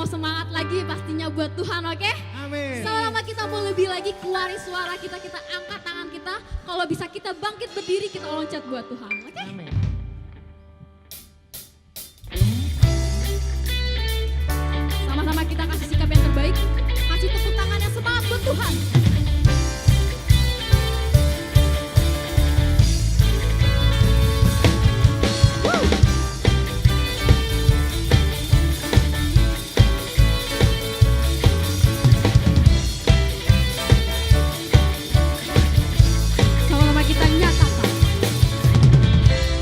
mau semangat lagi pastinya buat Tuhan, oke? Amin. Selama kita mau lebih lagi keluarin suara kita, kita angkat tangan kita. Kalau bisa kita bangkit berdiri, kita loncat buat Tuhan, oke? Amin. Sama-sama kita kasih sikap yang terbaik, kasih tepuk tangan yang semangat buat Tuhan. Sama-sama kita nyatakan.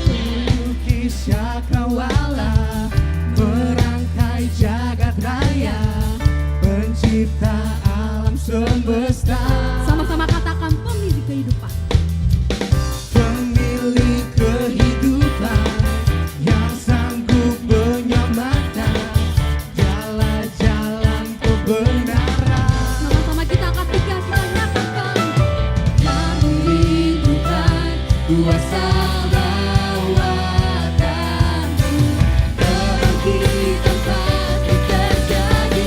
Pelukis cakrawala, merangkai jagat raya, pencipta alam semesta. Sama-sama katakan pemilik kehidupan. Pemilik kehidupan yang sanggup menyelamatkan jalan-jalan kebenaran. Sama-sama kita angkat tiga, kita nyatakan. Kami rindukan kuasa lawatanmu, kebangkitan pasti terjadi.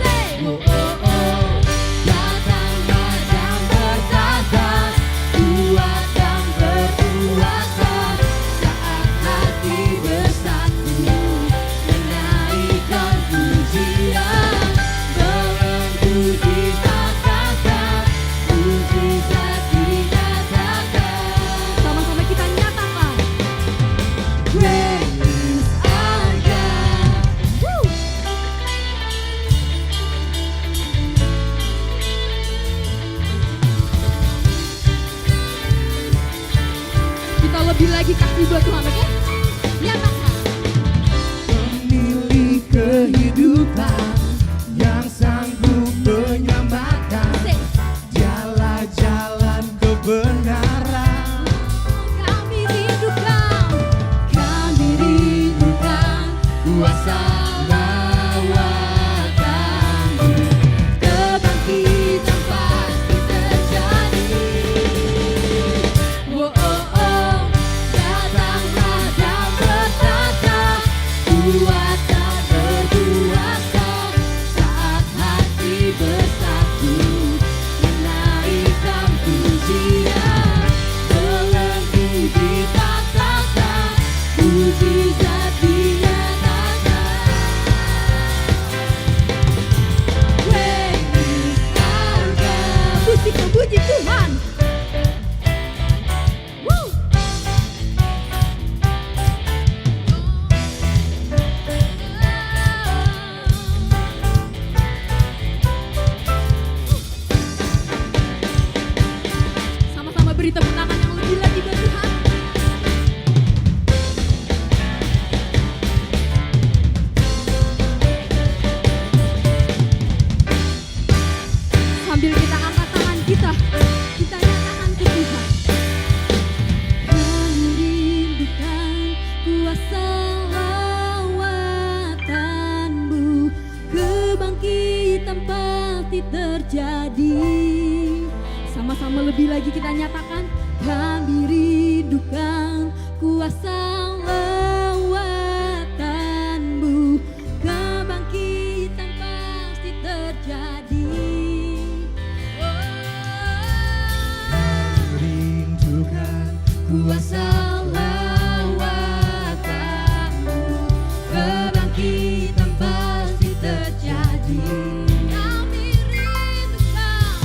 Say. Oh oh oh, datanglah dan bertata, kuat dan berkuasa, saat hati bersatu, menaikkan pujian, belenggu dikatakan, mujizat dinyatakan. Sama-sama kita nyatakan. Great is our God. Woo! Kita lebih lagi kasih buat Tuhan, oke? Nyatakan. Pemilik kehidupan yang sanggup menyelamatkan Say. jalan-jalan kebenaran. Kami rindukan. Kuasa lawatanmu, kebangkitan pasti terjadi. Oh oh oh, datanglah dan bertata, kuat dan berkuasa, saat hati bersatu, menaikkan pujian, belenggu dipatahkan, mujizat dinyatakan. Great is our God. Puji Tuhan. Woo! Sama-sama beri tepuk tangan yang lebih lagi buat Tuhan. Sambil kita angkat tangan kita nyatakan ke Tuhan. Kami rindukan kuasa lawatanmu, kebangkitan pasti terjadi. Sama-sama lebih lagi kita nyatakan. Kami rindukan kuasa lawatanmu, kebangkitan pasti terjadi. Rindukan kuasa lawatanmu, kebangkitan pasti terjadi. Kami rindukan.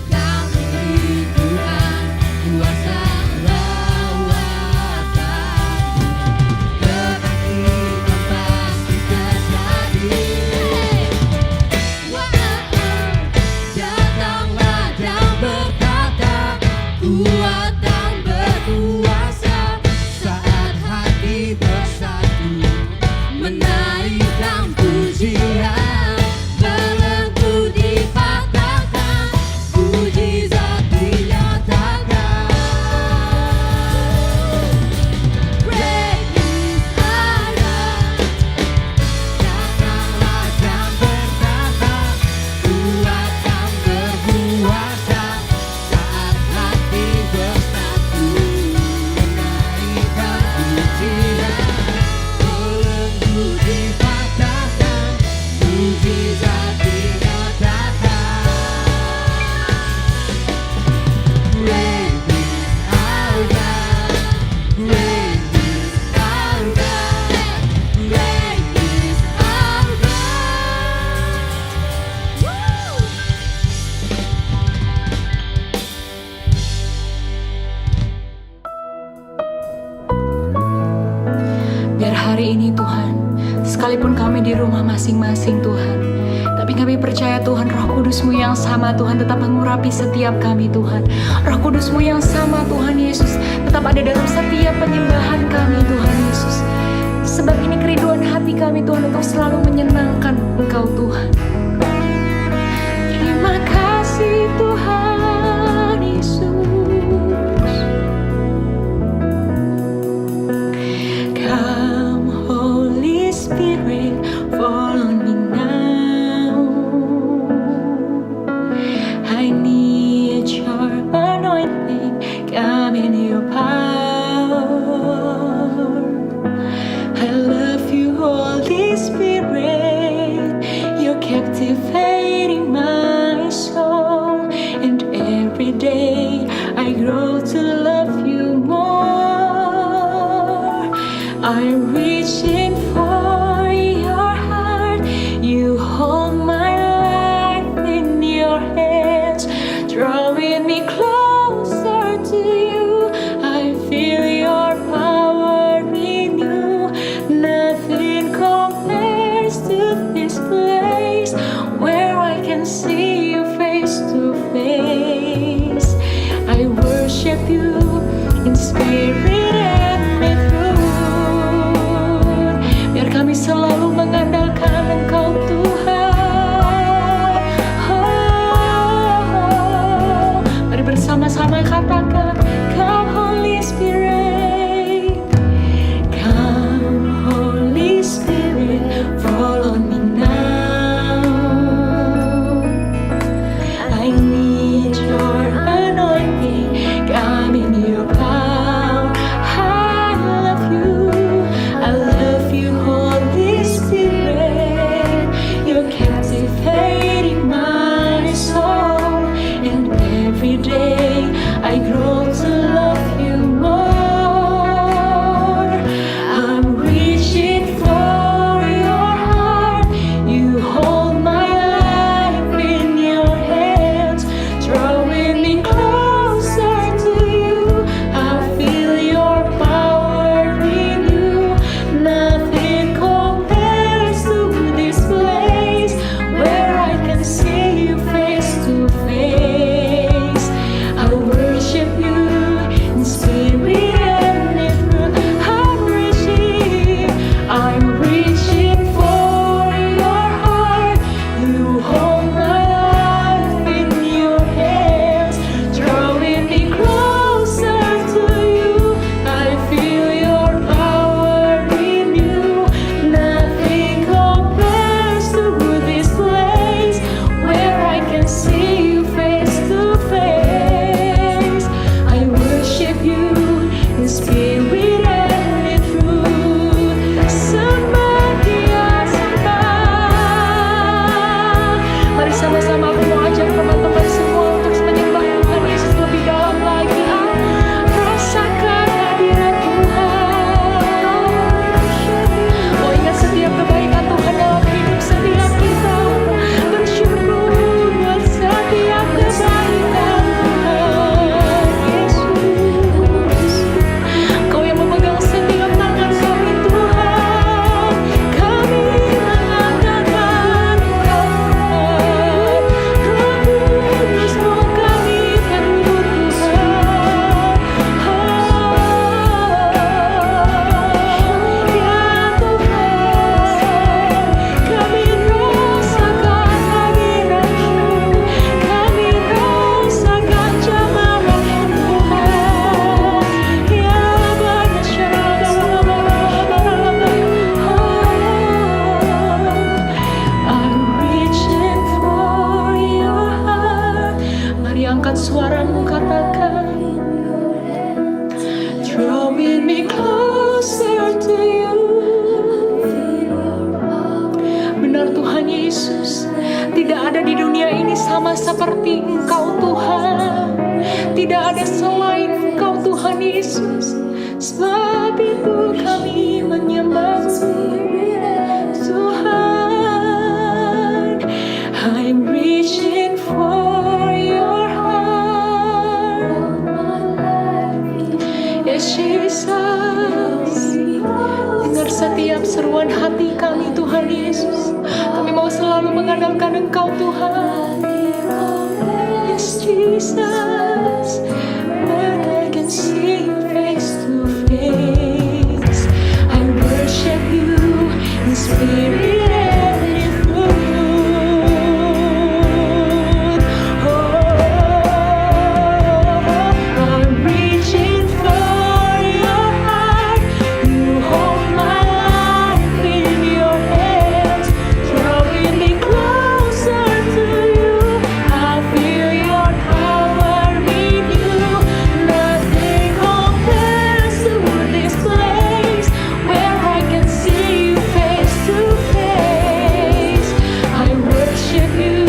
Kami rindukan kuasa lawatanmu, hari ini Tuhan, sekalipun kami di rumah masing-masing Tuhan, tapi kami percaya Tuhan, Roh Kudus-Mu yang sama Tuhan tetap mengurapi setiap kami Tuhan. Roh Kudus-Mu yang sama Tuhan Yesus tetap ada dalam setiap penyembahan kami Tuhan Yesus. Sebab ini kerinduan hati kami Tuhan untuk selalu menyenangkan Engkau Tuhan. Terima kasih Tuhan Yesus. Come Holy Spirit, fall on me now. I need your anointing, come in your power. I love you Holy Spirit, you're captivating my soul. And every day I grow to love you more. I'm reaching for your heart, you hold my life in your hands, drawing me closer to you. I feel your power in you, nothing compares to this place where I can see you face to face. I worship you in spirit and in truth. seruan hati kami Tuhan Yesus. Kami mau selalu mengandalkan Engkau Tuhan. Yes Jesus, when I can see you face to face, I worship you in spirit and in truth. I'm reaching for your heart. You hold my life in your hands, drawing me closer to you. I feel your power in you. Nothing compares to this place where I can see you face to face. I worship you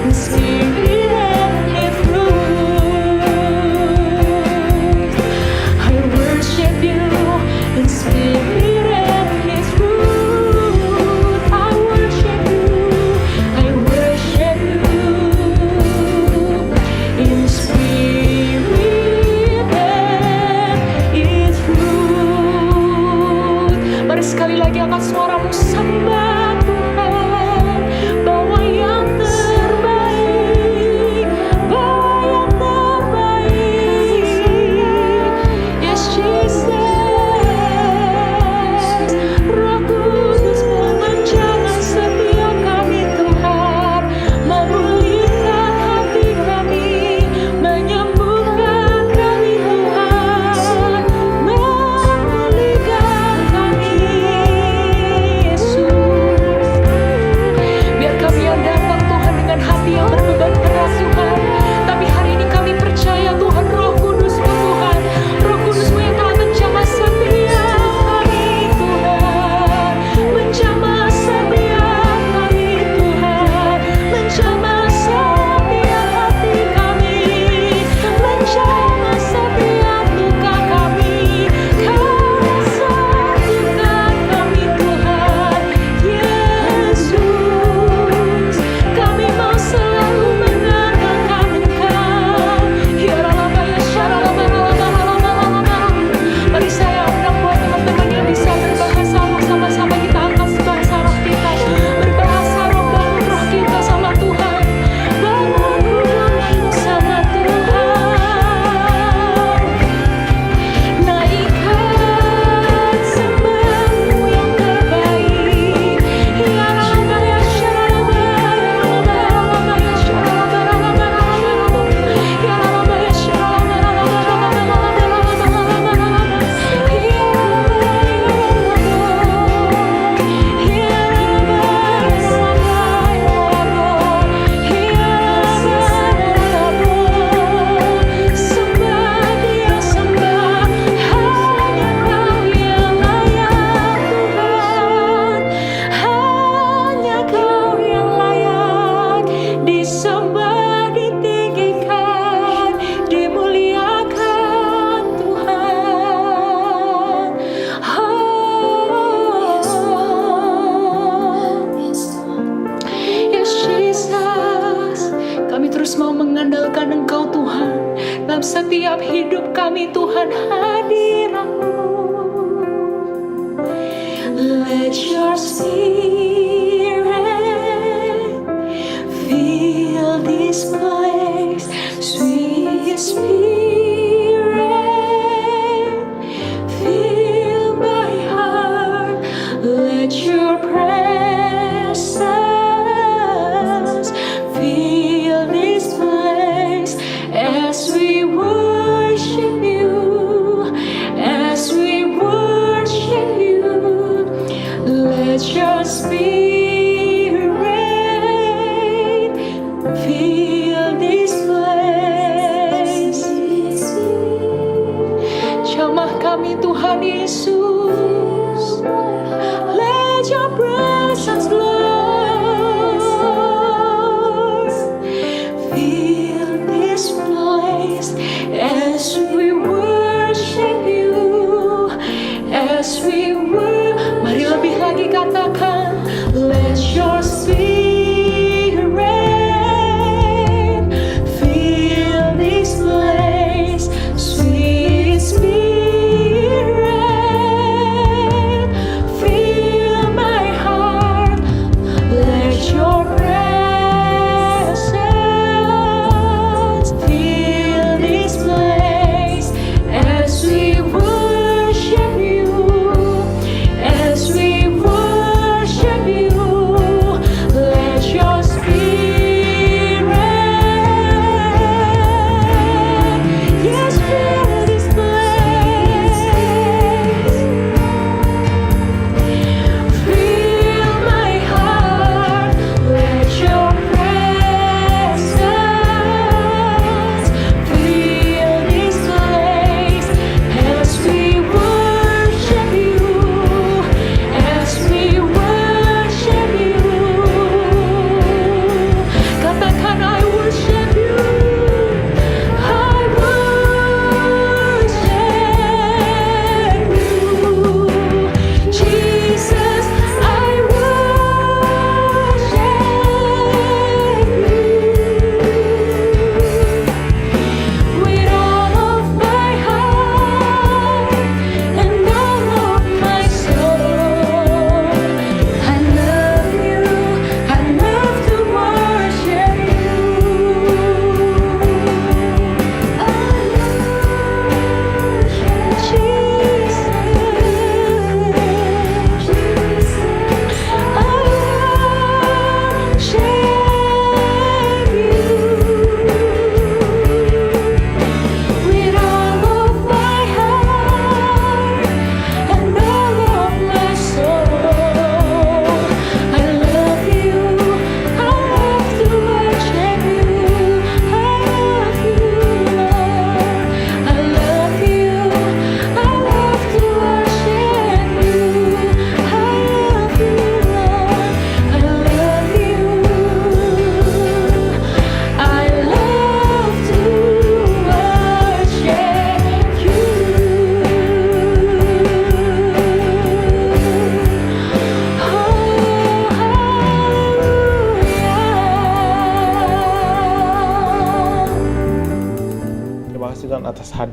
in spirit and in truth. I worship you in spirit and in truth. I worship you in spirit and in truth. Mari sekali lagi angkat suaramu, sembah Tuhan, bawa yang terbaik, bawa yang terbaik. Yes Jesus, Roh Kudus menjaga setiap kami Tuhan, memulihkan hati kami, menyembuhkan kami Tuhan, memulihkan kami Yesus. Biar kami yang datang Tuhan dengan hati yang berbeban keras Tuhan, tapi hari ini kami percaya Tuhan, Roh Kudus-Mu Tuhan, Roh Kudus-Mu yang telah menjamah setiap kami Tuhan, menjamah setiap kami Tuhan, menjamah setiap hati kami, menjamah setiap luka kami, Kau satukan kami Tuhan Yesus. Kami mau selalu mengandalkan Engkau. Ya Rabbah, ya Syarabah. Mari saya undang buat teman-teman yang bisa berbahasa roh, sama-sama kita angkat bahasa roh kita, berbahasa roh, bangun roh kita sama Tuhan, bangun roh sama Tuhan. Naikkan sembahmu yang terbaik. Ya Rabbah, ya Syarabah, ya Rabbah, ya Syarabah, ya Rabbah, ya disembah, ditinggikan, dimuliakan Tuhan. Yes Jesus, kami terus mau mengandalkan Engkau Tuhan, dalam setiap hidup kami Tuhan, hadirat-Mu. Let your spirit fill this place, sweet spirit, fill my heart. Let your presence fill this place as we worship you, as we worship you. Let your spirit fill this place. Jamah kami Tuhan Yesus. Let your presence, Lord, fill this place as we worship you, as we worship. Mari lebih lagi katakan, let your spirit fill this place, sweet spirit, fill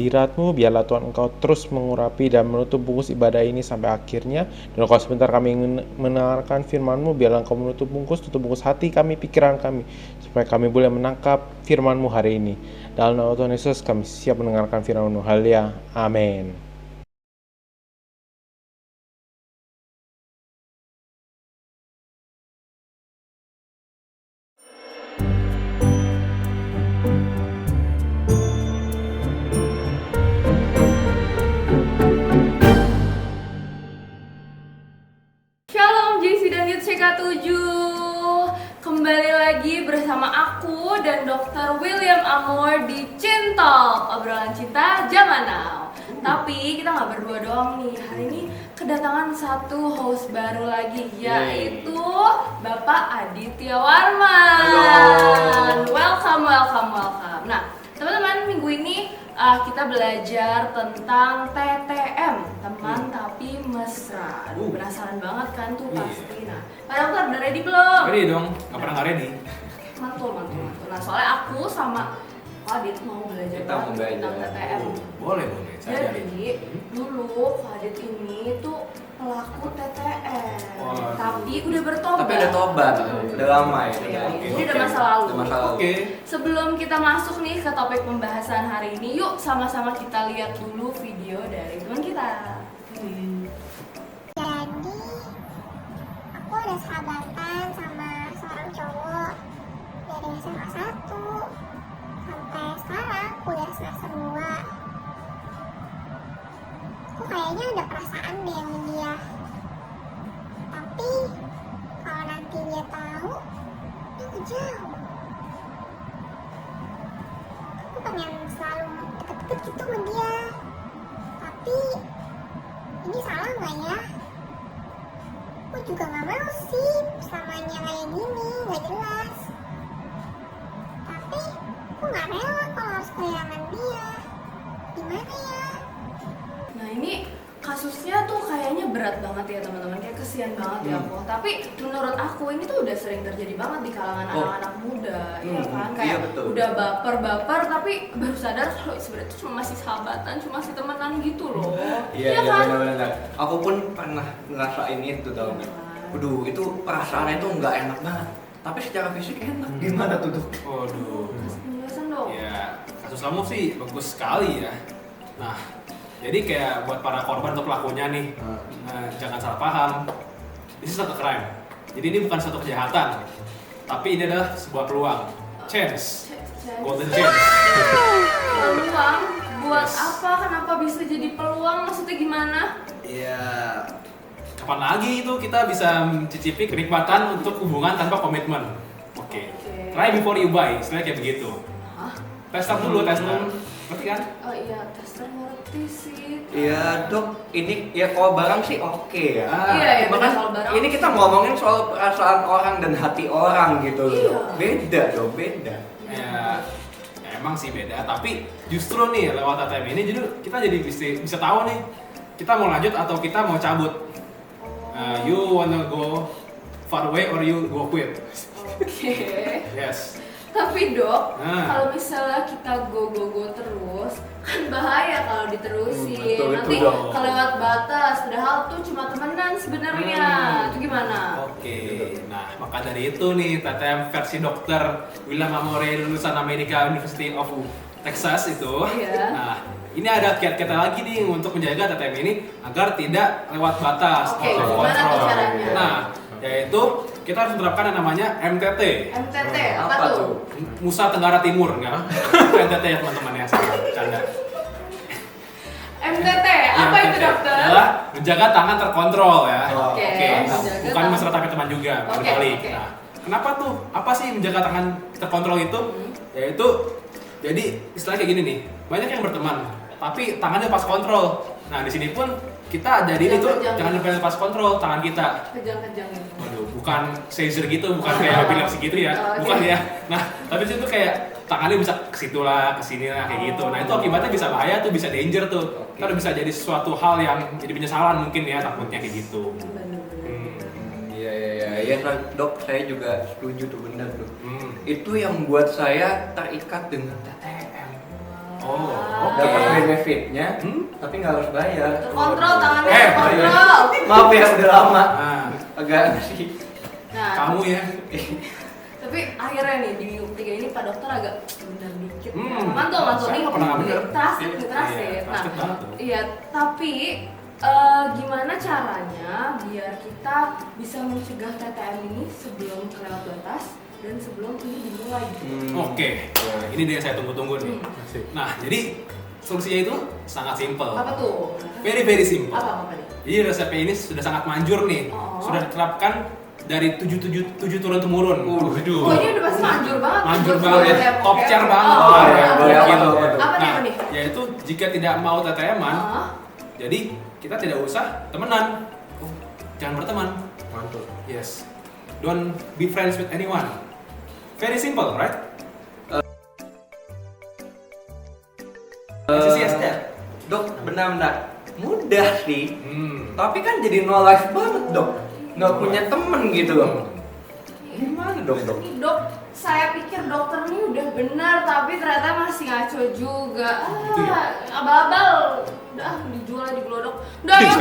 hadirat-Mu, biarlah Tuhan Engkau terus mengurapi dan menutup bungkus ibadah ini sampai akhirnya. Dan kalau sebentar kami ingin mendengarkan firman-Mu, biarlah Engkau tutup bungkus hati kami, pikiran kami, supaya kami boleh menangkap firman-Mu hari ini. Dalam nama Tuhan Yesus kami siap mendengarkan firman-Mu. Haleluya. Amin. Shalom JC dan Youth CK7. Kembali lagi bersama aku dan Dr. William Amor di Cintalk, obrolan cinta zaman now. Tapi kita nggak berdua doang nih. Hari ini kedatangan satu host baru lagi, yaitu Bapak Aditya Warman. Welcome. Nah, teman-teman, minggu ini kita belajar tentang TTM, teman tapi mesra. Aduh, penasaran banget kan tuh pasti. Nah, Pak Dokter udah ready belum? Ready dong, nggak pernah nggak ready. Mantul. Nah, soalnya aku sama Pak Adit mau belajar tentang TTM. Boleh, saya jadi. Jadi, dulu Pak Adit ini tuh pelaku TTM. Wah. Tapi udah bertobat. Tapi udah tobat, udah lama ya. Iya, Oke. jadi udah masa lalu. Udah masa lalu. Oke. Sebelum kita masuk nih ke topik pembahasan hari ini, yuk sama-sama kita lihat dulu video dari teman kita. Jadi aku ada sahabatan sama seorang cowok dari SMA 1 sampai sekarang kuliah semester 2. Aku kayaknya ada perasaan deh sama dia. Tapi kalau nanti dia tahu, dia ngejauh. Aku pengen selalu deket-deket gitu sama dia. Tapi ini salah nggak ya? Aku juga nggak mau sih selamanya kayak gini, nggak jelas. Tapi aku nggak rela kalau harus kehilangan dia. Gimana ya? Nah, ini kasusnya tuh kayaknya berat banget ya teman-teman, kayak kesian banget ya aku. Tapi menurut aku ini tuh udah sering terjadi banget di kalangan anak-anak muda, ya kan? Kayak Iya, betul. udah baper tapi baru sadar kalau sebenarnya tuh cuma masih sahabatan, cuma masih temenan gitu loh. Iya kan? benar-benar. Aku pun pernah ngerasain itu tau nggak? Waduh, itu perasaannya tuh nggak enak banget. Tapi secara fisik enak. Gimana tuh dok? Waduh. Kasih penjelasan dong. Ya, kasus kamu sih bagus sekali ya. Nah, jadi kayak buat para korban atau pelakunya nih, jangan salah paham. Ini satu crime. Jadi ini bukan suatu kejahatan, tapi ini adalah sebuah peluang, chance, golden chance. Peluang buat Yes. apa? Kenapa bisa jadi peluang? Maksudnya gimana? Iya. Kapan lagi itu kita bisa mencicipi kenikmatan untuk hubungan tanpa komitmen? Oke. Try before you buy, istilahnya kayak begitu. Hah? Tester dulu, tester. Ngerti kan? Oh iya, tester ngerti sih. Iya dok, ini ya kalau barang sih oke ya. Iya, Cuma benar, kan soal barang. ini kita ngomongin soal perasaan orang dan hati orang gitu. Iya. Beda dong, beda. Ya, emang sih beda, tapi justru nih lewat ATM ini jadi kita jadi bisa tahu nih kita mau lanjut atau kita mau cabut. You wanna go far away or you go quit? Oke. Yes. Tapi dok, Nah. kalau misalnya kita go terus, kan bahaya kalau diterusin. Betul, Nanti dok. kelewat batas, padahal tuh cuma temenan sebenarnya. Itu gimana? Oke. Nah, maka dari itu nih TTM versi Dr. William Amore lulusan Amerika University of Texas itu. Iya. Nah, ini ada kiat-kiat lagi nih untuk menjaga TTM ini agar tidak lewat batas Oke, atau gimana tuh kontrol. caranya? Nah, yaitu kita harus menerapkan yang namanya MTT. MTT, Apa apa tuh? tuh? Nusa Tenggara Timur, enggak? MTT ya teman-teman ya, saya canda. MTT, Ya, apa itu MTT dokter? adalah menjaga tangan terkontrol ya. Oke, Nah, menjaga bukan tangan. mesra tapi teman juga, Oke, berbalik. oke. Nah, kenapa tuh? Apa sih menjaga tangan terkontrol itu? Yaitu, jadi istilahnya kayak gini nih, banyak yang berteman, tapi tangannya pas kontrol. Nah, di sini pun kita jadi itu Kejang-kejang. jangan sampai pas kontrol tangan kita. Kejang-kejang itu. Waduh, bukan Caesar gitu, bukan kayak epilepsi gitu ya, Oke. bukan ya. Nah, tapi di situ kayak tangannya bisa ke situ lah, ke sini lah, kayak gitu. Nah, itu akibatnya bisa bahaya tuh, bisa danger tuh. Oke. Ntar bisa jadi suatu hal yang jadi penyesalan mungkin ya, takutnya kayak gitu. Iya dok, saya juga setuju tuh benar tuh. Hmm. Itu yang buat saya terikat dengan TTM. Oh, oke. Dapat benefitnya, tapi nggak harus bayar. Kontrol tangannya, Eh, kontrol. Maaf ya, udah lama. Nah, Agak sih. Nah, kamu ya. tapi akhirnya nih di minggu ketiga ini Pak Dokter agak benar dikit. Mantul. Mantul Saya nih. nggak pernah nggak bener. Trusted, Iya, trusted. Nah, trusted banget tuh. iya, tapi gimana caranya biar kita bisa mencegah TTM ini sebelum kelewat batas dan sebelum ini dimulai? Oke, ini dia yang saya tunggu-tunggu nih. Nah, jadi solusinya itu sangat simple. Apa tuh? Very simple. Apa nih? Jadi resepnya ini sudah sangat manjur nih. Oh. Sudah diterapkan dari 7 turun temurun. Oh, ini udah pasti manjur banget. Manjur Manjur banget, ya, top pokoknya. chair banget. Oh, ya, iya, boleh iya. apa Gitu. tuh? Apa nih, Nah, apa nih? yaitu jika tidak mau TTM-an, jadi kita tidak usah temenan. Jangan berteman. Mantul. Yes. Don't be friends with anyone. Very simple, right? As easy as that. Dok, benar-benar mudah sih. Hmm. Tapi kan jadi no life banget, Dok. Nggak punya temen gitu loh. Gimana dong, Dok? Dok, saya pikir dokter ini udah benar, tapi ternyata masih ngaco juga. Abal-abal. Udah, dijual di Glodok. Udah, yuk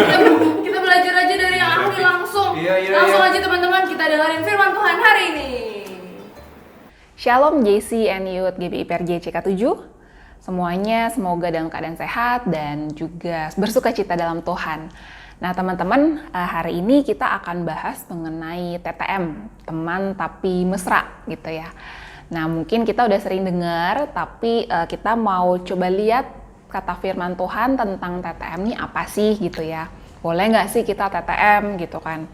kita belajar aja dari yang ahli langsung. Iya, Langsung iya. aja teman-teman, kita dengerin firman Tuhan hari ini. Shalom JC and Youth GBI PRJ CK7. Semuanya semoga dalam keadaan sehat dan juga bersuka cita dalam Tuhan. Nah teman-teman, hari ini kita akan bahas mengenai TTM, teman tapi mesra gitu ya. Nah mungkin kita udah sering dengar, tapi kita mau coba lihat kata firman Tuhan tentang TTM ini apa sih gitu ya. Boleh nggak sih kita TTM gitu kan.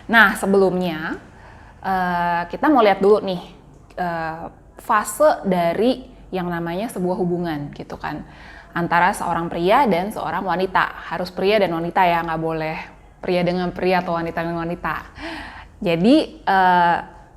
Nah sebelumnya kita mau lihat dulu nih fase dari yang namanya sebuah hubungan gitu kan antara seorang pria dan seorang wanita. Harus pria dan wanita ya, nggak boleh pria dengan pria atau wanita dengan wanita. Jadi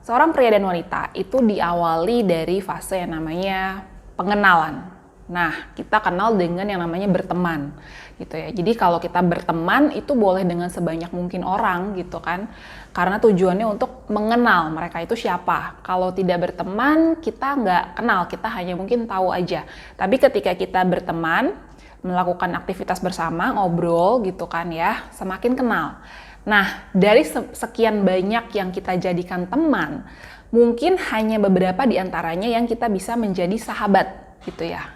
seorang pria dan wanita itu diawali dari fase yang namanya pengenalan. Nah, kita kenal dengan yang namanya berteman gitu ya. Jadi kalau kita berteman itu boleh dengan sebanyak mungkin orang gitu kan. Karena tujuannya untuk mengenal mereka itu siapa. Kalau tidak berteman, kita nggak kenal, kita hanya mungkin tahu aja. Tapi ketika kita berteman, melakukan aktivitas bersama, ngobrol gitu kan ya, semakin kenal. Nah, dari sekian banyak yang kita jadikan teman, mungkin hanya beberapa di antaranya yang kita bisa menjadi sahabat gitu ya.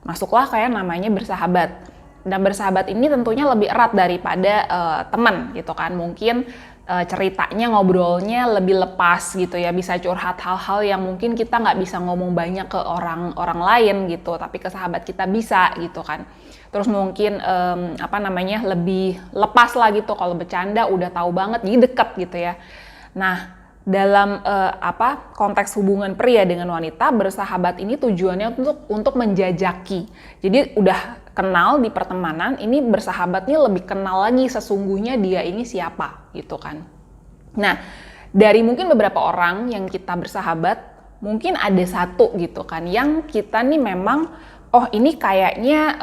Masuklah kayak namanya bersahabat. Dan bersahabat ini tentunya lebih erat daripada teman gitu kan. Mungkin ceritanya, ngobrolnya lebih lepas gitu ya. Bisa curhat hal-hal yang mungkin kita nggak bisa ngomong banyak ke orang lain gitu. Tapi ke sahabat kita bisa gitu kan. Terus mungkin lebih lepas lah gitu. Kalau bercanda udah tahu banget, jadi deket gitu ya. Nah, dalam konteks hubungan pria dengan wanita, bersahabat ini tujuannya untuk menjajaki. Jadi udah kenal di pertemanan, ini bersahabatnya lebih kenal lagi sesungguhnya dia ini siapa gitu kan. Nah, dari mungkin beberapa orang yang kita bersahabat, mungkin ada satu gitu kan yang kita nih memang ini kayaknya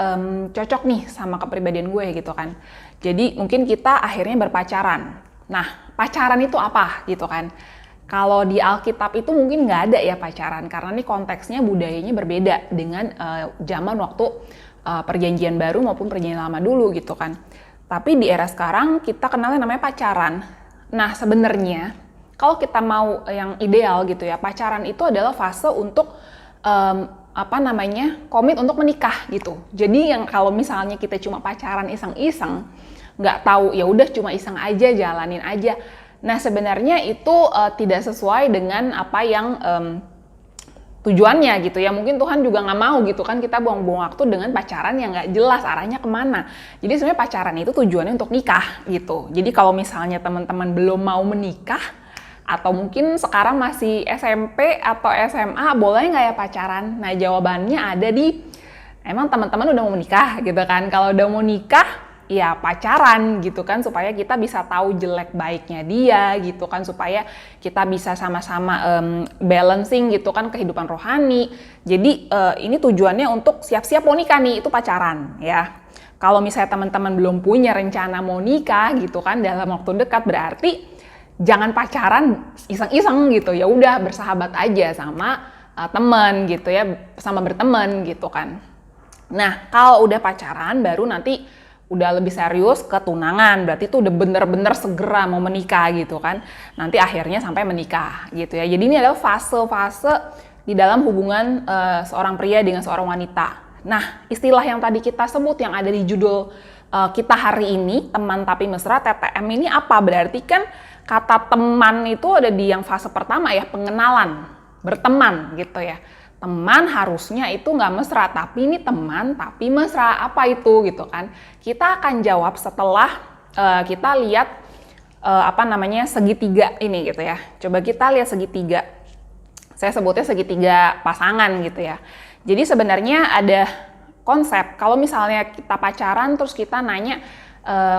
cocok nih sama kepribadian gue gitu kan. Jadi mungkin kita akhirnya berpacaran. Nah, pacaran itu apa gitu kan? Kalau di Alkitab itu mungkin nggak ada ya pacaran, karena ini konteksnya budayanya berbeda dengan zaman waktu perjanjian baru maupun perjanjian lama dulu gitu kan. Tapi di era sekarang kita kenalnya namanya pacaran. Nah sebenarnya kalau kita mau yang ideal gitu ya, pacaran itu adalah fase untuk komit untuk menikah gitu. Jadi yang kalau misalnya kita cuma pacaran iseng-iseng, nggak tahu ya udah cuma iseng aja, jalanin aja. Nah sebenarnya itu tidak sesuai dengan apa yang tujuannya gitu ya. Mungkin Tuhan juga nggak mau gitu kan kita buang-buang waktu dengan pacaran yang nggak jelas arahnya kemana. Jadi sebenarnya pacaran itu tujuannya untuk nikah gitu. Jadi kalau misalnya teman-teman belum mau menikah atau mungkin sekarang masih SMP atau SMA, boleh nggak ya pacaran? Nah jawabannya ada di emang teman-teman udah mau menikah gitu kan. Kalau udah mau nikah ya pacaran gitu kan, supaya kita bisa tahu jelek baiknya dia gitu kan, supaya kita bisa sama-sama balancing gitu kan kehidupan rohani. Jadi ini tujuannya untuk siap-siap mau nikah nih, itu pacaran ya. Kalau misalnya teman-teman belum punya rencana mau nikah gitu kan dalam waktu dekat, berarti jangan pacaran iseng-iseng gitu, ya udah bersahabat aja sama teman gitu ya, sama berteman gitu kan. Nah, kalau udah pacaran baru nanti udah lebih serius ke tunangan, berarti itu udah bener-bener segera mau menikah gitu kan. Nanti akhirnya sampai menikah gitu ya. Jadi ini adalah fase-fase di dalam hubungan seorang pria dengan seorang wanita. Nah, istilah yang tadi kita sebut yang ada di judul kita hari ini, teman tapi mesra, TTM ini apa? Berarti kan kata teman itu ada di yang fase pertama ya, pengenalan, berteman gitu ya. Teman harusnya itu nggak mesra, tapi ini teman tapi mesra. Apa itu gitu kan? Kita akan jawab setelah kita lihat segitiga ini gitu ya. Coba kita lihat segitiga. Saya sebutnya segitiga pasangan gitu ya. Jadi sebenarnya ada konsep kalau misalnya kita pacaran terus kita nanya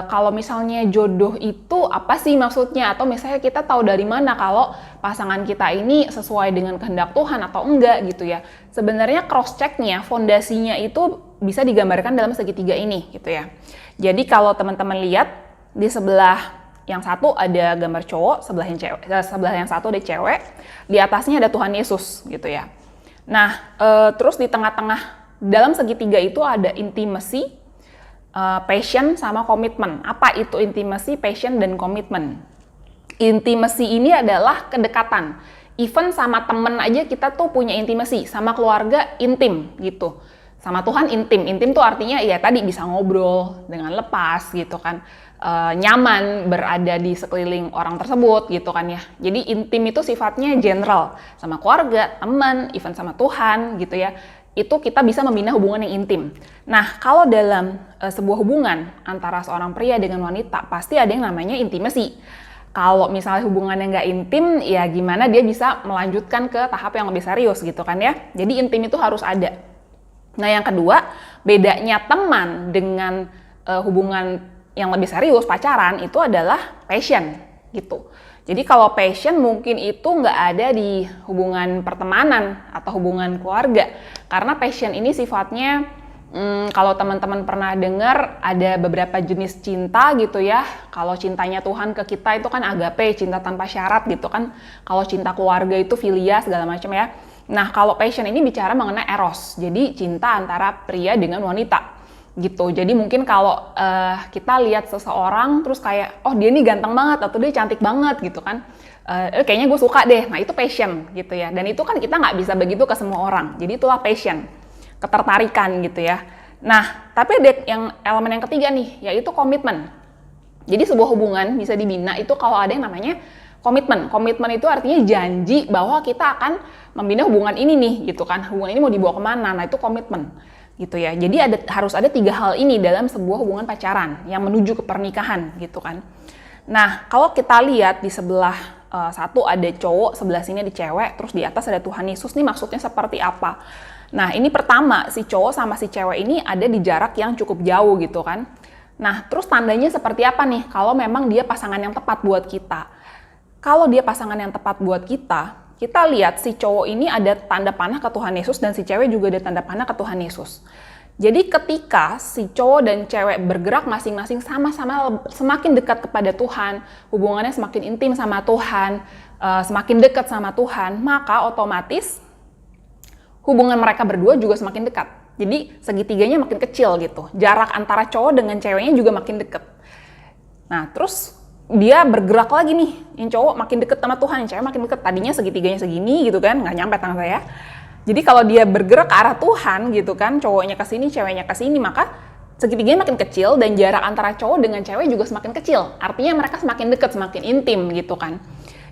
kalau misalnya jodoh itu apa sih maksudnya, atau misalnya kita tahu dari mana kalau pasangan kita ini sesuai dengan kehendak Tuhan atau enggak gitu ya. Sebenarnya cross checknya, fondasinya itu bisa digambarkan dalam segitiga ini gitu ya. Jadi kalau teman-teman lihat di sebelah yang satu ada gambar cowok, sebelah yang satu ada cewek, di atasnya ada Tuhan Yesus gitu ya. Nah, terus di tengah-tengah dalam segitiga itu ada intimacy, passion sama komitmen. Apa itu intimacy, passion, dan komitmen? Intimacy ini adalah kedekatan. Even sama temen aja kita tuh punya intimacy, sama keluarga intim gitu. Sama Tuhan intim. Intim tuh artinya ya tadi bisa ngobrol dengan lepas gitu kan. Nyaman berada di sekeliling orang tersebut gitu kan ya. Jadi intim itu sifatnya general. Sama keluarga, teman, even sama Tuhan gitu ya. Itu kita bisa membina hubungan yang intim. Nah, kalau dalam sebuah hubungan antara seorang pria dengan wanita, pasti ada yang namanya intimacy. Kalau misalnya hubungannya nggak intim, ya gimana dia bisa melanjutkan ke tahap yang lebih serius gitu kan ya. Jadi intim itu harus ada. Nah, yang kedua, bedanya teman dengan hubungan yang lebih serius, pacaran, itu adalah passion gitu. Jadi kalau passion mungkin itu nggak ada di hubungan pertemanan atau hubungan keluarga. Karena passion ini sifatnya, kalau teman-teman pernah dengar ada beberapa jenis cinta gitu ya. Kalau cintanya Tuhan ke kita itu kan agape, cinta tanpa syarat gitu kan. Kalau cinta keluarga itu filia segala macam ya. Nah kalau passion ini bicara mengenai eros. Jadi cinta antara pria dengan wanita. Gitu. Jadi mungkin kalau kita lihat seseorang terus kayak oh dia ini ganteng banget atau dia cantik banget gitu kan, kayaknya gue suka deh. Nah itu passion gitu ya. Dan itu kan kita nggak bisa begitu ke semua orang. Jadi itulah passion, ketertarikan gitu ya. Nah tapi ada yang elemen yang ketiga nih, yaitu komitmen. Jadi sebuah hubungan bisa dibina itu kalau ada yang namanya komitmen. Komitmen itu artinya janji bahwa kita akan membina hubungan ini nih gitu kan. Hubungan ini mau dibawa kemana? Nah itu komitmen. Gitu ya. Jadi harus ada 3 hal ini dalam sebuah hubungan pacaran yang menuju ke pernikahan gitu kan. Nah, kalau kita lihat di sebelah satu ada cowok, sebelah sini ada cewek, terus di atas ada Tuhan Yesus, nih maksudnya seperti apa? Nah, ini pertama, si cowok sama si cewek ini ada di jarak yang cukup jauh gitu kan. Nah, terus tandanya seperti apa nih kalau memang dia pasangan yang tepat buat kita? Kalau dia pasangan yang tepat buat kita lihat si cowok ini ada tanda panah ke Tuhan Yesus dan si cewek juga ada tanda panah ke Tuhan Yesus. Jadi ketika si cowok dan cewek bergerak masing-masing sama-sama semakin dekat kepada Tuhan, hubungannya semakin intim sama Tuhan, semakin dekat sama Tuhan, maka otomatis hubungan mereka berdua juga semakin dekat. Jadi segitiganya makin kecil gitu. Jarak antara cowok dengan ceweknya juga makin dekat. Nah terus dia bergerak lagi nih, yang cowok makin deket sama Tuhan, yang cewek makin deket. Tadinya segitiganya segini gitu kan, nggak nyampe tangan saya. Jadi kalau dia bergerak ke arah Tuhan gitu kan, cowoknya ke sini, ceweknya ke sini, maka segitiganya makin kecil dan jarak antara cowok dengan cewek juga semakin kecil. Artinya mereka semakin dekat, semakin intim gitu kan.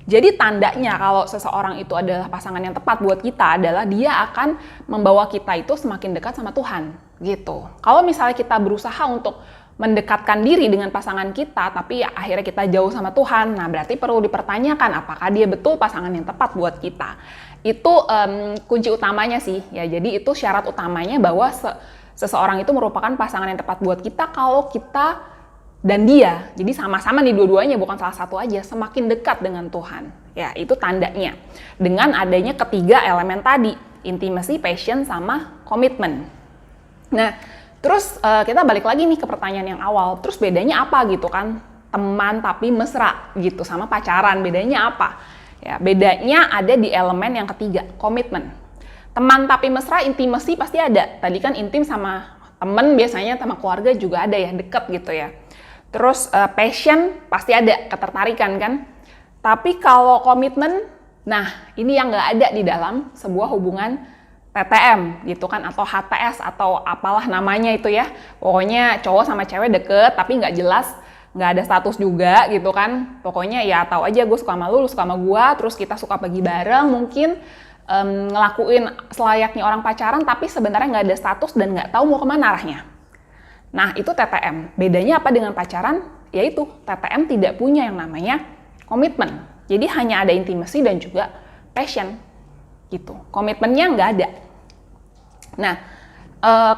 Jadi tandanya kalau seseorang itu adalah pasangan yang tepat buat kita adalah dia akan membawa kita itu semakin dekat sama Tuhan gitu. Kalau misalnya kita berusaha untuk mendekatkan diri dengan pasangan kita, tapi akhirnya kita jauh sama Tuhan, nah berarti perlu dipertanyakan apakah dia betul pasangan yang tepat buat kita. Itu kunci utamanya sih, ya. Jadi itu syarat utamanya bahwa seseorang itu merupakan pasangan yang tepat buat kita kalau kita dan dia, jadi sama-sama nih dua-duanya, bukan salah satu aja, semakin dekat dengan Tuhan. Ya, itu tandanya. Dengan adanya ketiga elemen tadi, intimacy, passion, sama komitmen. Nah, terus kita balik lagi nih ke pertanyaan yang awal. Terus bedanya apa gitu kan? Teman tapi mesra gitu sama pacaran. Bedanya apa? Ya, bedanya ada di elemen yang ketiga, komitmen. Teman tapi mesra, intimasi pasti ada. Tadi kan intim sama temen, biasanya sama keluarga juga ada ya, deket gitu ya. Terus passion pasti ada, ketertarikan kan. Tapi kalau komitmen, nah ini yang nggak ada di dalam sebuah hubungan TTM gitu kan, atau HTS atau apalah namanya itu ya. Pokoknya cowok sama cewek deket tapi nggak jelas, nggak ada status juga gitu kan. Pokoknya ya tahu aja gue suka sama lu suka sama gue, terus kita suka pergi bareng mungkin, ngelakuin selayaknya orang pacaran tapi sebenarnya nggak ada status dan nggak tahu mau kemana arahnya. Nah itu TTM. Bedanya apa dengan pacaran? Yaitu TTM tidak punya yang namanya komitmen. Jadi hanya ada intimacy dan juga passion gitu. Komitmennya nggak ada. Nah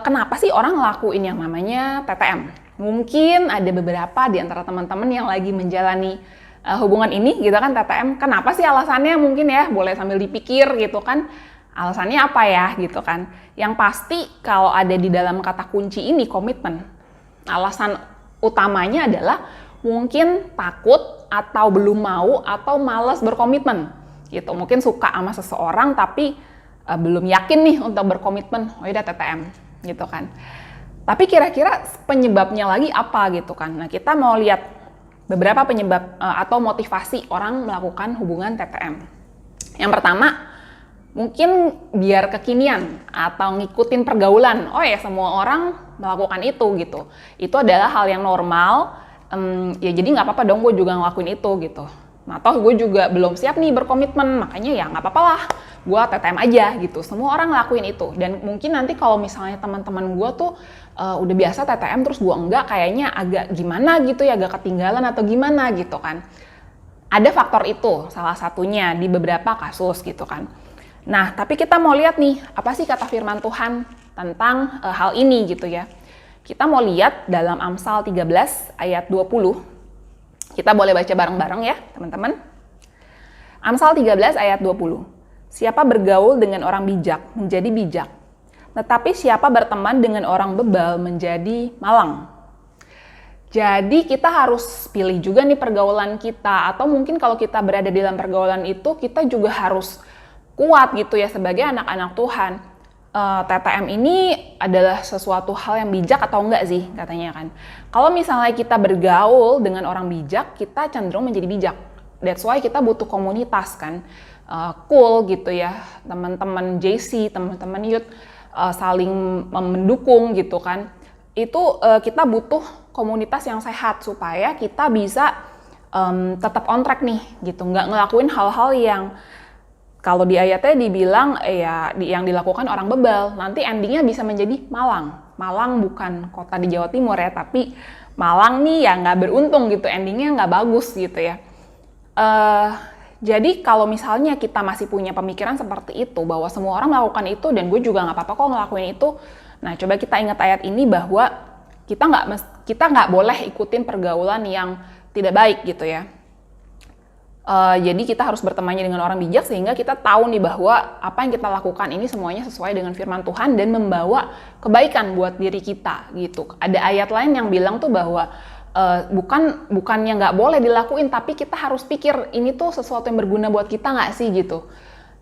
kenapa sih orang ngelakuin yang namanya TTM? Mungkin ada beberapa di antara teman-teman yang lagi menjalani hubungan ini gitu kan TTM, kenapa sih alasannya mungkin ya, boleh sambil dipikir gitu kan, alasannya apa ya gitu kan. Yang pasti kalau ada di dalam kata kunci ini komitmen, alasan utamanya adalah mungkin takut atau belum mau atau malas berkomitmen gitu. Mungkin suka sama seseorang tapi belum yakin nih untuk berkomitmen, oh ya udah TTM gitu kan. Tapi kira-kira penyebabnya lagi apa gitu kan. Nah kita mau lihat beberapa penyebab atau motivasi orang melakukan hubungan TTM. Yang pertama, mungkin biar kekinian atau ngikutin pergaulan. Oh ya, semua orang melakukan itu gitu. Itu adalah hal yang normal. Ya jadi nggak apa-apa dong gue juga ngelakuin itu gitu. Nah toh gue juga belum siap nih berkomitmen, makanya ya nggak apa-apa lah. Gue TTM aja gitu. Semua orang ngelakuin itu. Dan mungkin nanti kalau misalnya teman-teman gue tuh udah biasa TTM terus gue enggak, kayaknya agak gimana gitu ya, agak ketinggalan atau gimana gitu kan. Ada faktor itu salah satunya di beberapa kasus gitu kan. Nah tapi kita mau lihat nih apa sih kata firman Tuhan tentang hal ini gitu ya. Kita mau lihat dalam Amsal 13 ayat 20. Kita boleh baca bareng-bareng ya teman-teman. Amsal 13 ayat 20. Siapa bergaul dengan orang bijak menjadi bijak, tetapi siapa berteman dengan orang bebal menjadi malang. Jadi kita harus pilih juga nih pergaulan kita, atau mungkin kalau kita berada di dalam pergaulan itu kita juga harus kuat gitu ya sebagai anak-anak Tuhan. TTM ini adalah sesuatu hal yang bijak atau enggak sih katanya kan. Kalau misalnya kita bergaul dengan orang bijak, kita cenderung menjadi bijak. That's why kita butuh komunitas kan. Cool gitu ya, teman-teman JC, teman-teman youth saling mendukung gitu kan. Itu kita butuh komunitas yang sehat supaya kita bisa tetap on track nih gitu, nggak ngelakuin hal-hal yang kalau di ayatnya dibilang ya yang dilakukan orang bebal, nanti endingnya bisa menjadi malang. Malang bukan kota di Jawa Timur ya, tapi Malang nih ya nggak beruntung gitu, endingnya nggak bagus gitu ya. Jadi kalau misalnya kita masih punya pemikiran seperti itu, bahwa semua orang melakukan itu dan gue juga nggak apa-apa kok ngelakuin itu, nah coba kita ingat ayat ini bahwa kita nggak boleh ikutin pergaulan yang tidak baik gitu ya. Jadi kita harus bertemannya dengan orang bijak sehingga kita tahu nih bahwa apa yang kita lakukan ini semuanya sesuai dengan firman Tuhan dan membawa kebaikan buat diri kita gitu. Ada ayat lain yang bilang tuh bahwa bukannya nggak boleh dilakuin, tapi kita harus pikir ini tuh sesuatu yang berguna buat kita nggak sih gitu.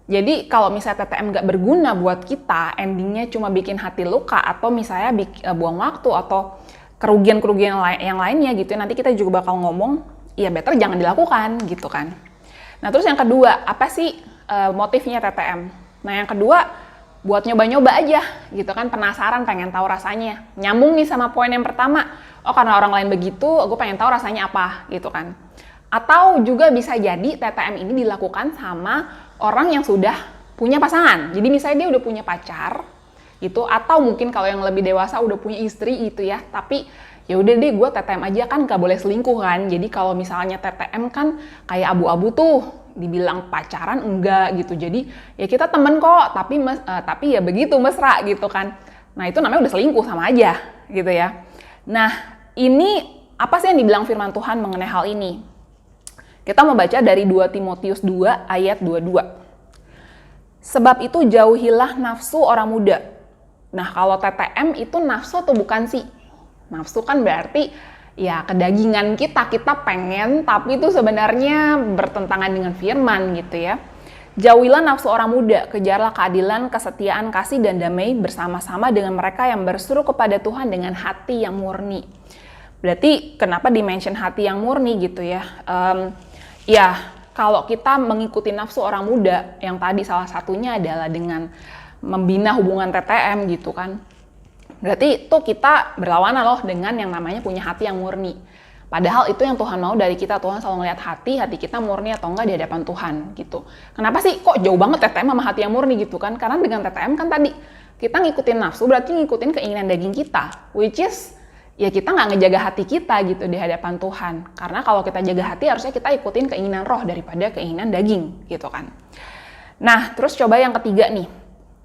Jadi kalau misalnya TTM nggak berguna buat kita, endingnya cuma bikin hati luka atau misalnya buang waktu atau kerugian-kerugian yang lainnya gitu ya, nanti kita juga bakal ngomong, ya better jangan dilakukan gitu kan. Nah terus yang kedua, apa sih motifnya TTM? Nah yang kedua, buat nyoba-nyoba aja gitu kan, penasaran, pengen tahu rasanya. Nyambung nih sama poin yang pertama, oh karena orang lain begitu, gue pengen tahu rasanya apa gitu kan. Atau juga bisa jadi TTM ini dilakukan sama orang yang sudah punya pasangan. Jadi misalnya dia udah punya pacar gitu, atau mungkin kalau yang lebih dewasa udah punya istri gitu ya, tapi ya udah deh gue TTM aja kan gak boleh selingkuh kan. Jadi kalau misalnya TTM kan kayak abu-abu tuh, dibilang pacaran enggak gitu. Jadi ya kita temen kok, tapi ya begitu mesra gitu kan. Nah itu namanya udah selingkuh sama aja gitu ya. Nah ini apa sih yang dibilang firman Tuhan mengenai hal ini? Kita mau baca dari 2 Timotius 2 ayat 22. Sebab itu jauhilah nafsu orang muda. Nah kalau TTM itu nafsu atau bukan sih? Nafsu kan berarti ya kedagingan kita pengen, tapi itu sebenarnya bertentangan dengan firman gitu ya. Jauhilah nafsu orang muda, kejarlah keadilan, kesetiaan, kasih, dan damai bersama-sama dengan mereka yang berseru kepada Tuhan dengan hati yang murni. Berarti kenapa dimention hati yang murni gitu ya? Ya, kalau kita mengikuti nafsu orang muda, yang tadi salah satunya adalah dengan membina hubungan TTM gitu kan. Berarti itu kita berlawanan loh dengan yang namanya punya hati yang murni. Padahal itu yang Tuhan mau dari kita. Tuhan selalu ngeliat hati kita murni atau enggak di hadapan Tuhan gitu. Kenapa sih kok jauh banget TTM sama hati yang murni gitu kan? Karena dengan TTM kan tadi kita ngikutin nafsu, berarti ngikutin keinginan daging kita, which is ya kita nggak ngejaga hati kita gitu di hadapan Tuhan. Karena kalau kita jaga hati harusnya kita ikutin keinginan roh daripada keinginan daging gitu kan. Nah terus coba yang ketiga nih.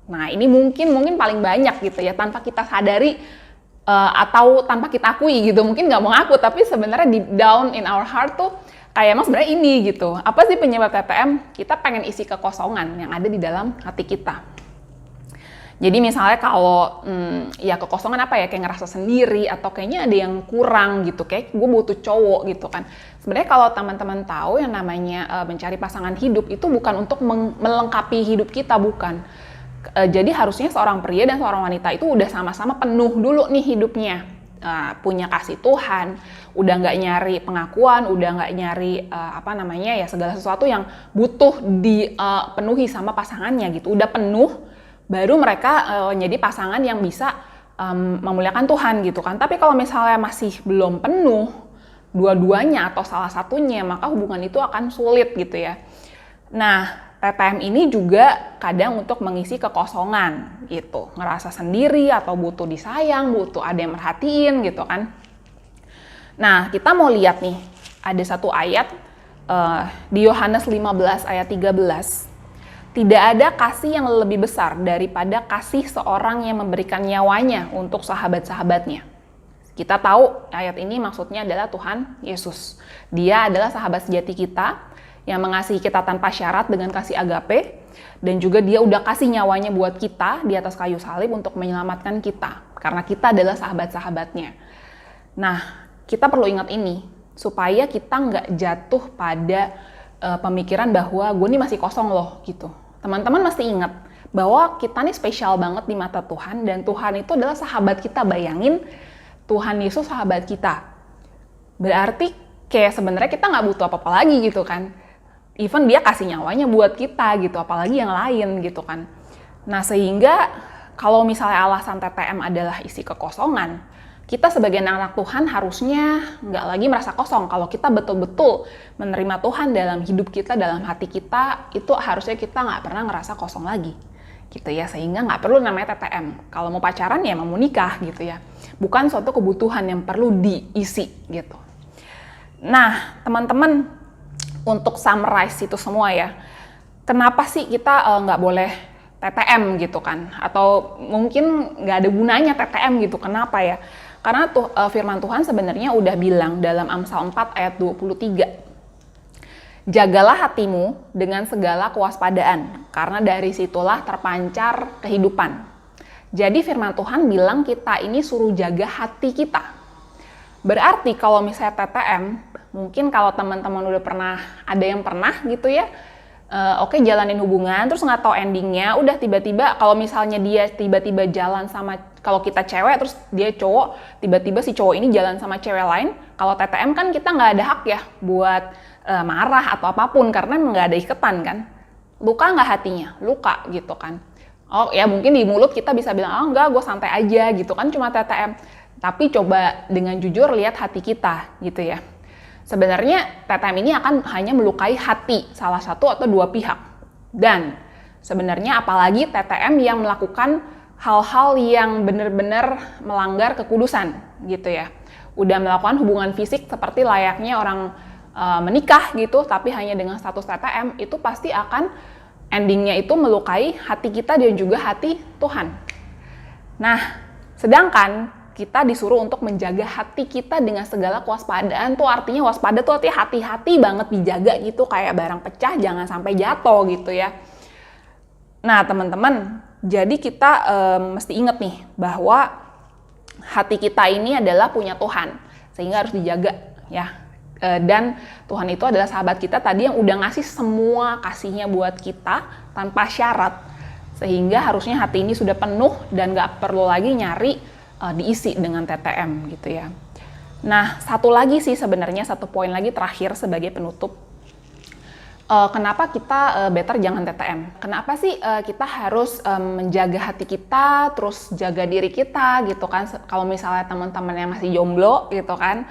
Nah ini mungkin paling banyak gitu ya, tanpa kita sadari atau tanpa kita akui gitu. Mungkin nggak mau ngaku tapi sebenarnya deep down in our heart tuh kayak emang sebenarnya ini gitu. Apa sih penyebab TTM? Kita pengen isi kekosongan yang ada di dalam hati kita. Jadi misalnya kalau ya kekosongan apa ya, kayak ngerasa sendiri atau kayaknya ada yang kurang gitu, kayak gue butuh cowok gitu kan. Sebenarnya kalau teman-teman tahu yang namanya mencari pasangan hidup itu bukan untuk melengkapi hidup kita, bukan. Jadi harusnya seorang pria dan seorang wanita itu udah sama-sama penuh dulu nih hidupnya. Punya kasih Tuhan, udah nggak nyari pengakuan, udah nggak nyari ya segala sesuatu yang butuh dipenuhi sama pasangannya gitu. Udah penuh, baru mereka jadi pasangan yang bisa memuliakan Tuhan gitu kan. Tapi kalau misalnya masih belum penuh dua-duanya atau salah satunya, maka hubungan itu akan sulit gitu ya. Nah, TTM ini juga kadang untuk mengisi kekosongan gitu. Ngerasa sendiri atau butuh disayang, butuh ada yang merhatiin gitu kan. Nah, kita mau lihat nih, ada satu ayat di Yohanes 15 ayat 13. Tidak ada kasih yang lebih besar daripada kasih seorang yang memberikan nyawanya untuk sahabat-sahabatnya. Kita tahu ayat ini maksudnya adalah Tuhan Yesus. Dia adalah sahabat sejati kita yang mengasihi kita tanpa syarat dengan kasih agape, dan juga dia udah kasih nyawanya buat kita di atas kayu salib untuk menyelamatkan kita, karena kita adalah sahabat-sahabatnya. Nah, kita perlu ingat ini, supaya kita nggak jatuh pada pemikiran bahwa gue nih masih kosong loh, gitu. Teman-teman mesti ingat bahwa kita nih spesial banget di mata Tuhan, dan Tuhan itu adalah sahabat kita. Bayangin, Tuhan Yesus sahabat kita. Berarti kayak sebenarnya kita nggak butuh apa-apa lagi gitu kan. Even dia kasih nyawanya buat kita gitu, apalagi yang lain gitu kan. Nah sehingga kalau misalnya alasan TTM adalah isi kekosongan, kita sebagai anak Tuhan harusnya nggak lagi merasa kosong. Kalau kita betul-betul menerima Tuhan dalam hidup kita, dalam hati kita, itu harusnya kita nggak pernah ngerasa kosong lagi gitu ya. Sehingga nggak perlu namanya TTM. Kalau mau pacaran ya mau nikah gitu ya. Bukan suatu kebutuhan yang perlu diisi gitu. Nah teman-teman, untuk summarize itu semua ya, kenapa sih kita nggak boleh TTM gitu kan? Atau mungkin nggak ada gunanya TTM gitu, kenapa ya? Karena firman Tuhan sebenarnya udah bilang dalam Amsal 4 ayat 23. Jagalah hatimu dengan segala kewaspadaan, karena dari situlah terpancar kehidupan. Jadi firman Tuhan bilang kita ini suruh jaga hati kita. Berarti kalau misalnya TTM, mungkin kalau teman-teman udah pernah, ada yang pernah gitu ya, oke jalanin hubungan, terus nggak tahu endingnya, udah tiba-tiba kalau misalnya dia tiba-tiba jalan sama, kalau kita cewek terus dia cowok, tiba-tiba si cowok ini jalan sama cewek lain, kalau TTM kan kita nggak ada hak ya buat marah atau apapun, karena nggak ada iketan kan. Luka nggak hatinya? Luka gitu kan. Oh ya mungkin di mulut kita bisa bilang, oh enggak, gue santai aja gitu kan, cuma TTM. Tapi coba dengan jujur lihat hati kita gitu ya. Sebenarnya TTM ini akan hanya melukai hati salah satu atau dua pihak. Dan sebenarnya apalagi TTM yang melakukan hal-hal yang benar-benar melanggar kekudusan gitu ya. Udah melakukan hubungan fisik seperti layaknya orang menikah gitu, tapi hanya dengan status TTM, itu pasti akan endingnya itu melukai hati kita dan juga hati Tuhan. Nah, sedangkan kita disuruh untuk menjaga hati kita dengan segala kewaspadaan. Tuh artinya waspada tuh artinya hati-hati banget dijaga gitu, kayak barang pecah jangan sampai jatuh gitu ya. Nah teman-teman, jadi kita mesti ingat nih bahwa hati kita ini adalah punya Tuhan, sehingga harus dijaga ya. Dan Tuhan itu adalah sahabat kita tadi yang udah ngasih semua kasihnya buat kita tanpa syarat. Sehingga harusnya hati ini sudah penuh dan gak perlu lagi nyari diisi dengan TTM gitu ya. Nah, satu lagi sih sebenarnya, satu poin lagi terakhir sebagai penutup. Kenapa kita better jangan TTM? Kenapa sih kita harus menjaga hati kita, terus jaga diri kita gitu kan? Kalau misalnya teman-teman yang masih jomblo gitu kan,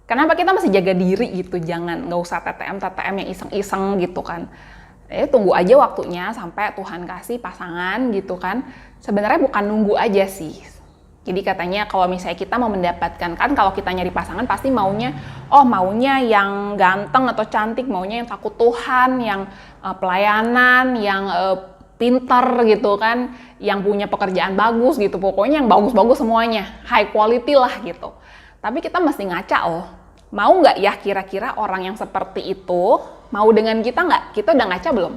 kenapa kita masih jaga diri gitu? Nggak usah TTM yang iseng-iseng gitu kan? Tunggu aja waktunya sampai Tuhan kasih pasangan gitu kan? Sebenarnya bukan nunggu aja sih. Jadi katanya kalau misalnya kita mau mendapatkan, kan kalau kita nyari pasangan pasti maunya yang ganteng atau cantik, maunya yang takut Tuhan, yang pelayanan, yang pinter gitu kan, yang punya pekerjaan bagus gitu, pokoknya yang bagus-bagus semuanya, high quality lah gitu. Tapi kita mesti ngaca loh, mau nggak ya kira-kira orang yang seperti itu mau dengan kita nggak? Kita udah ngaca belum?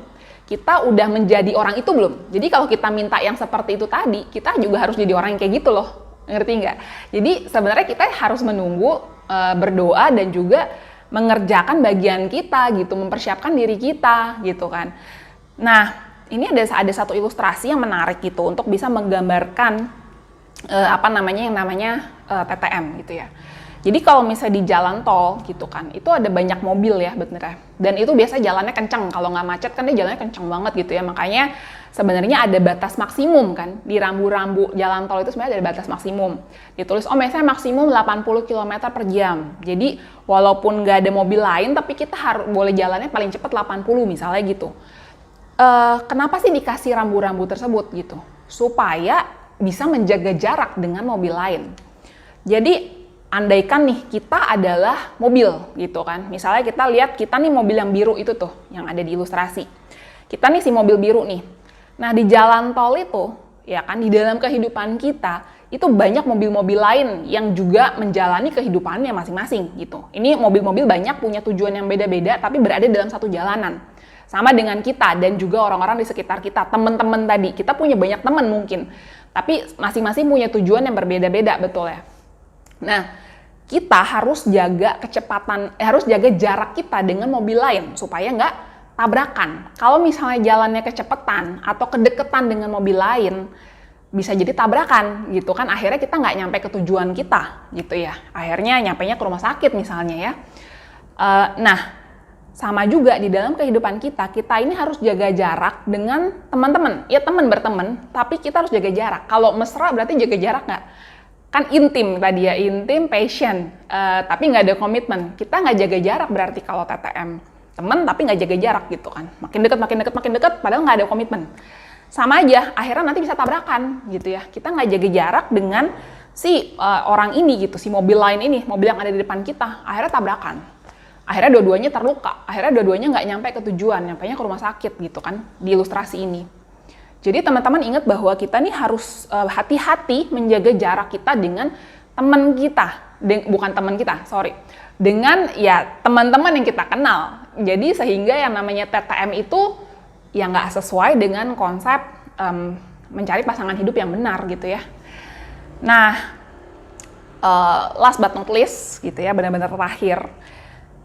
Kita udah menjadi orang itu belum? Jadi kalau kita minta yang seperti itu tadi, kita juga harus jadi orang yang kayak gitu loh. Ngerti nggak? Jadi sebenarnya kita harus menunggu, berdoa dan juga mengerjakan bagian kita gitu, mempersiapkan diri kita gitu kan. Nah, ini ada satu ilustrasi yang menarik gitu untuk bisa menggambarkan yang namanya TTM gitu ya. Jadi kalau misalnya di jalan tol gitu kan, itu ada banyak mobil ya bener. Dan itu biasa jalannya kenceng, kalau nggak macet kan dia jalannya kenceng banget gitu ya. Makanya sebenarnya ada batas maksimum kan, di rambu-rambu jalan tol itu sebenarnya ada batas maksimum. Ditulis, misalnya maksimum 80 km per jam. Jadi walaupun nggak ada mobil lain, tapi kita boleh jalannya paling cepat 80 misalnya gitu. Kenapa sih dikasih rambu-rambu tersebut gitu? Supaya bisa menjaga jarak dengan mobil lain. Jadi andaikan nih kita adalah mobil gitu kan. Misalnya kita lihat kita nih mobil yang biru itu tuh yang ada di ilustrasi. Kita nih si mobil biru nih. Nah, di jalan tol itu ya kan di dalam kehidupan kita itu banyak mobil-mobil lain yang juga menjalani kehidupannya masing-masing gitu. Ini mobil-mobil banyak punya tujuan yang beda-beda tapi berada dalam satu jalanan. Sama dengan kita dan juga orang-orang di sekitar kita, teman-teman tadi. Kita punya banyak teman mungkin, tapi masing-masing punya tujuan yang berbeda-beda, betul ya? Nah, kita harus jaga harus jaga jarak kita dengan mobil lain supaya nggak tabrakan. Kalau misalnya jalannya kecepatan atau kedekatan dengan mobil lain, bisa jadi tabrakan gitu kan. Akhirnya kita nggak nyampe ke tujuan kita gitu ya. Akhirnya nyampainya ke rumah sakit misalnya ya. Nah, sama juga di dalam kehidupan kita ini harus jaga jarak dengan teman-teman. Ya teman berteman, tapi kita harus jaga jarak. Kalau mesra berarti jaga jarak nggak? Kan intim tadi ya, intim, passion, tapi nggak ada komitmen. Kita nggak jaga jarak berarti kalau TTM. Temen tapi nggak jaga jarak gitu kan. Makin dekat, padahal nggak ada komitmen. Sama aja, akhirnya nanti bisa tabrakan gitu ya. Kita nggak jaga jarak dengan si orang ini gitu, si mobil lain ini, mobil yang ada di depan kita. Akhirnya tabrakan. Akhirnya dua-duanya terluka. Akhirnya dua-duanya nggak nyampe ke tujuan, nyampainya ke rumah sakit gitu kan, di ilustrasi ini. Jadi teman-teman ingat bahwa kita nih harus hati-hati menjaga jarak kita dengan teman kita, bukan teman kita, dengan ya teman-teman yang kita kenal. Jadi sehingga yang namanya TTM itu ya nggak sesuai dengan konsep mencari pasangan hidup yang benar gitu ya. Nah, last but not least gitu ya, benar-benar terakhir.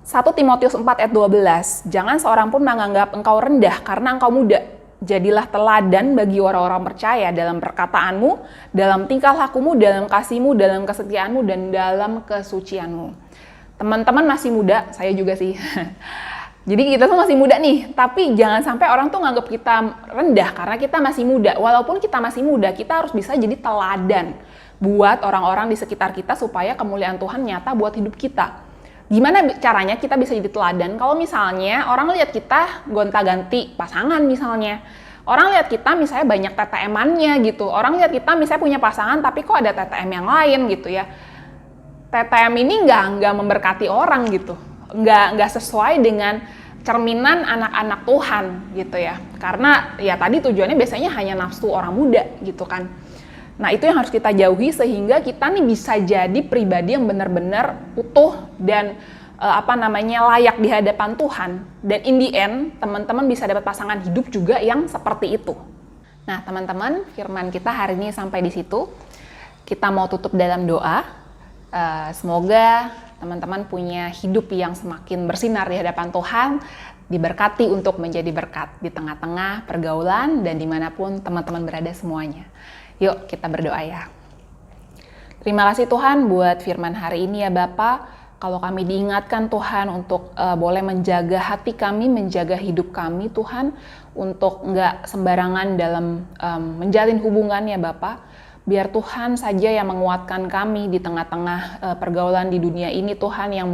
1 Timotius 4 ayat 12, jangan seorang pun menganggap engkau rendah karena engkau muda. Jadilah teladan bagi orang-orang percaya dalam perkataanmu, dalam tingkah lakumu, dalam kasihmu, dalam kesetiaanmu, dan dalam kesucianmu. Teman-teman masih muda, saya juga sih. Jadi kita tuh masih muda nih, tapi jangan sampai orang tuh nganggap kita rendah karena kita masih muda. Walaupun kita masih muda, kita harus bisa jadi teladan buat orang-orang di sekitar kita supaya kemuliaan Tuhan nyata buat hidup kita. Gimana caranya kita bisa jadi teladan? Kalau misalnya orang lihat kita gonta-ganti pasangan misalnya. Orang lihat kita misalnya banyak TTM-annya gitu. Orang lihat kita misalnya punya pasangan tapi kok ada TTM yang lain gitu ya. TTM ini nggak memberkati orang gitu. Nggak sesuai dengan cerminan anak-anak Tuhan gitu ya. Karena ya tadi tujuannya biasanya hanya nafsu orang muda gitu kan. Nah, itu yang harus kita jauhi sehingga kita nih bisa jadi pribadi yang benar-benar utuh dan layak di hadapan Tuhan. Dan in the end, teman-teman bisa dapat pasangan hidup juga yang seperti itu. Nah, teman-teman, firman kita hari ini sampai di situ. Kita mau tutup dalam doa. Semoga teman-teman punya hidup yang semakin bersinar di hadapan Tuhan, diberkati untuk menjadi berkat di tengah-tengah pergaulan dan dimanapun teman-teman berada semuanya. Yuk kita berdoa ya. Terima kasih Tuhan buat firman hari ini ya Bapak. Kalau kami diingatkan Tuhan untuk boleh menjaga hati kami, menjaga hidup kami Tuhan, untuk nggak sembarangan dalam menjalin hubungan ya Bapak. Biar Tuhan saja yang menguatkan kami di tengah-tengah pergaulan di dunia ini Tuhan, yang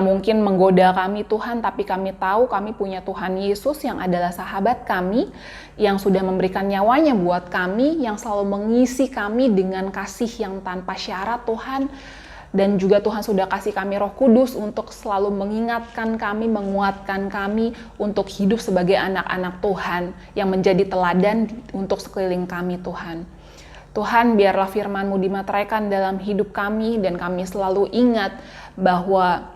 mungkin menggoda kami Tuhan, tapi kami tahu kami punya Tuhan Yesus yang adalah sahabat kami, yang sudah memberikan nyawanya buat kami, yang selalu mengisi kami dengan kasih yang tanpa syarat Tuhan. Dan juga Tuhan sudah kasih kami Roh Kudus untuk selalu mengingatkan kami, menguatkan kami untuk hidup sebagai anak-anak Tuhan yang menjadi teladan untuk sekeliling kami Tuhan. Tuhan, biarlah firman-Mu dimateraikan dalam hidup kami dan kami selalu ingat bahwa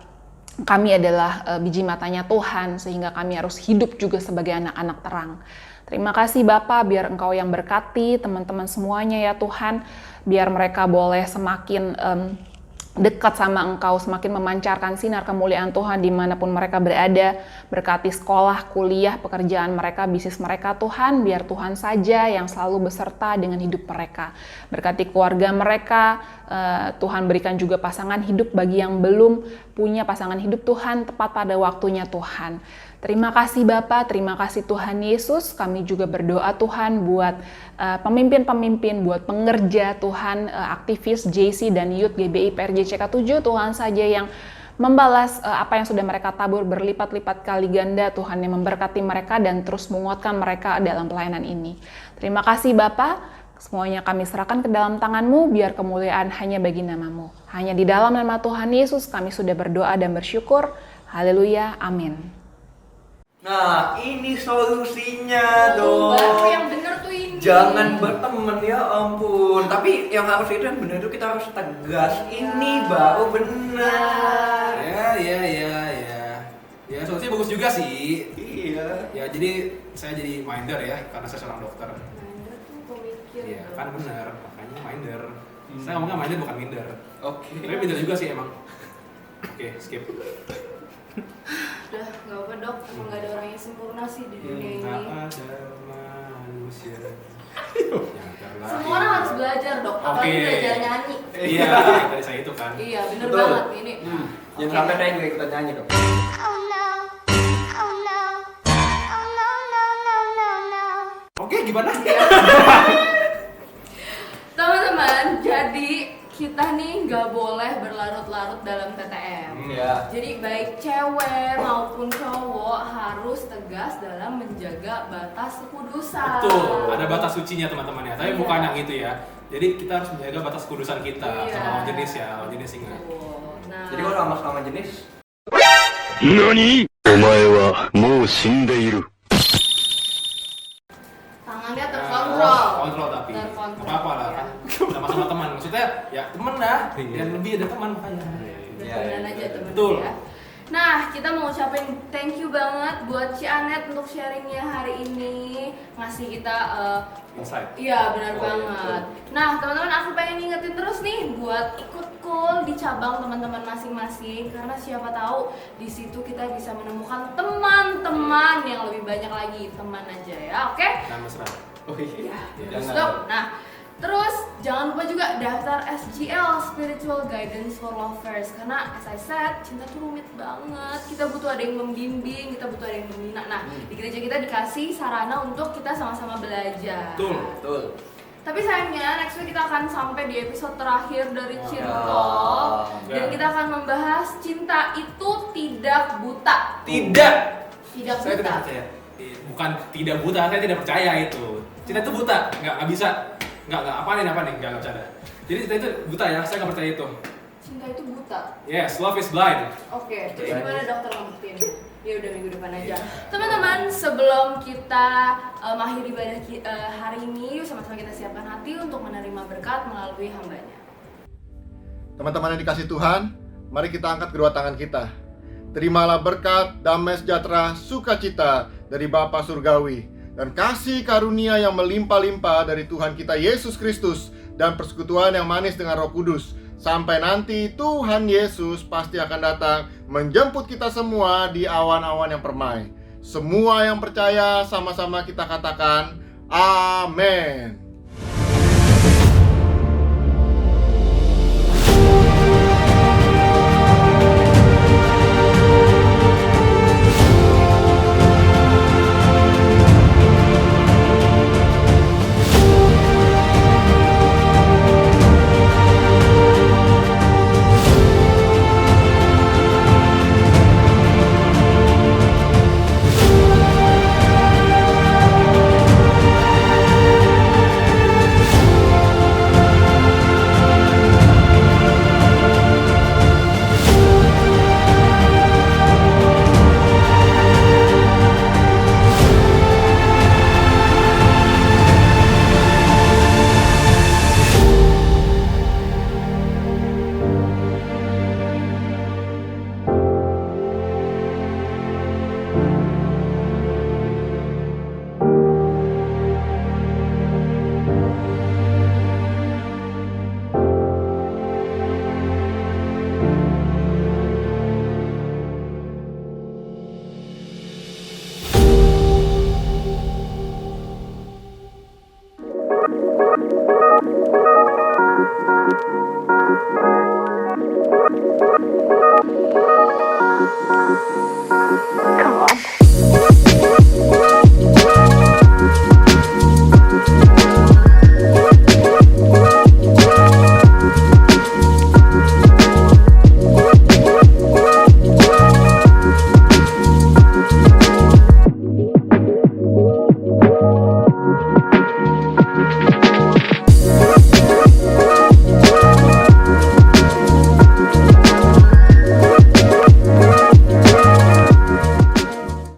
kami adalah biji matanya Tuhan, sehingga kami harus hidup juga sebagai anak-anak terang. Terima kasih Bapa, biar Engkau yang berkati teman-teman semuanya ya Tuhan, biar mereka boleh semakin dekat sama Engkau, semakin memancarkan sinar kemuliaan Tuhan dimanapun mereka berada. Berkati sekolah, kuliah, pekerjaan mereka, bisnis mereka Tuhan, biar Tuhan saja yang selalu beserta dengan hidup mereka. Berkati keluarga mereka, Tuhan berikan juga pasangan hidup bagi yang belum punya pasangan hidup Tuhan, tepat pada waktunya Tuhan. Terima kasih Bapa, terima kasih Tuhan Yesus. Kami juga berdoa Tuhan buat pemimpin-pemimpin, buat pengerja Tuhan, aktivis JC dan Youth GBI PRJ CK7, Tuhan saja yang membalas apa yang sudah mereka tabur berlipat-lipat kali ganda, Tuhan yang memberkati mereka dan terus menguatkan mereka dalam pelayanan ini. Terima kasih Bapa, semuanya kami serahkan ke dalam tangan-Mu, biar kemuliaan hanya bagi nama-Mu. Hanya di dalam nama Tuhan Yesus kami sudah berdoa dan bersyukur. Haleluya, amin. Nah, ini solusinya dong. Baru yang bener tuh ini. Jangan berteman ya ampun. Tapi yang harus itu yang benar itu kita harus tegas. Ini baru benar. Ya, solusinya bagus juga sih. Iya. Ya, jadi saya jadi minder ya, karena saya seorang dokter. Minder tuh pemikir. Iya, kan benar, makanya minder. Saya ngomongnya minder bukan minder. Oke. Tapi minder juga sih emang. Oke, skip. Udah, gak apa Dok, emang gak ada orang yang sempurna sih di dunia ini. Tak ada manusia. Semua orang harus belajar Dok, apalagi belajar nyanyi. Iya, tadi saya itu kan. Iya, bener Betul. banget ini. Jangan sampai saya juga ikutan nyanyi dong. Oh no, oh no, oh no, no, no, no, no. Oke, gimana? Teman-teman, jadi kita nih nggak boleh berlarut-larut dalam TTM. Iya. Jadi baik cewek maupun cowok harus tegas dalam menjaga batas kekudusan. Betul, ada batas sucinya teman-teman ya. Tapi Iya. bukan yang itu ya. Jadi kita harus menjaga batas kudusan kita Iya. sama lawan jenis ya, lawan jenis ingat. Betul. Nah, Jadi kalau sama jenis, 何お前はもう死んでいる。 tangannya terkontrol. Kontrol tapi. Terkontrol, Apa-apa lah ya. kan. Sama-sama teman. Maksudnya ya teman lah. Yang lebih ada teman makanya. Berkenan aja teman Betul. ya. Nah, kita mau ucapin thank you banget buat Ci Anet untuk sharingnya hari ini, ngasih kita Insight. iya benar Oh, banget. Nah, teman-teman aku pengen ingetin terus nih buat ikut call di cabang teman-teman masing-masing, karena siapa tahu di situ kita bisa menemukan teman-teman yang lebih banyak lagi, teman aja ya, oke? Nah, mesra. oh iya, Terus jangan. dong. Nah, terus jangan lupa juga daftar SGL Spiritual Guidance for Lovers, karena as I said, cinta tuh rumit banget. Kita butuh ada yang membimbing, kita butuh ada yang membina. Nah, di gereja kita dikasih sarana untuk kita sama-sama belajar. Betul. Betul. Tapi sayangnya next week kita akan sampai di episode terakhir dari Cinta, dan kita akan membahas cinta itu tidak buta. Tidak. Tidak Saya tidak buta. percaya. Bukan tidak buta, saya tidak percaya itu. Cinta itu buta, nggak bisa. Nggak, apa nih, nggak bercanda. Jadi cinta itu buta ya, saya nggak percaya itu. Cinta itu buta. Yes, love is blind. Oke, terus gimana dokter ngebuktiin? Ya udah minggu depan aja. Teman-teman, sebelum kita mengakhiri ibadah hari ini, yuk sama-sama kita siapkan hati untuk menerima berkat melalui hambanya. Teman-teman yang dikasih Tuhan, mari kita angkat kedua tangan kita. Terimalah berkat, damai sejahtera, sukacita dari Bapa Surgawi, dan kasih karunia yang melimpah-limpah dari Tuhan kita Yesus Kristus, dan persekutuan yang manis dengan Roh Kudus, Sampai nanti Tuhan Yesus pasti akan datang menjemput kita semua di awan-awan yang permai. Semua yang percaya sama-sama kita katakan amin. Thank you.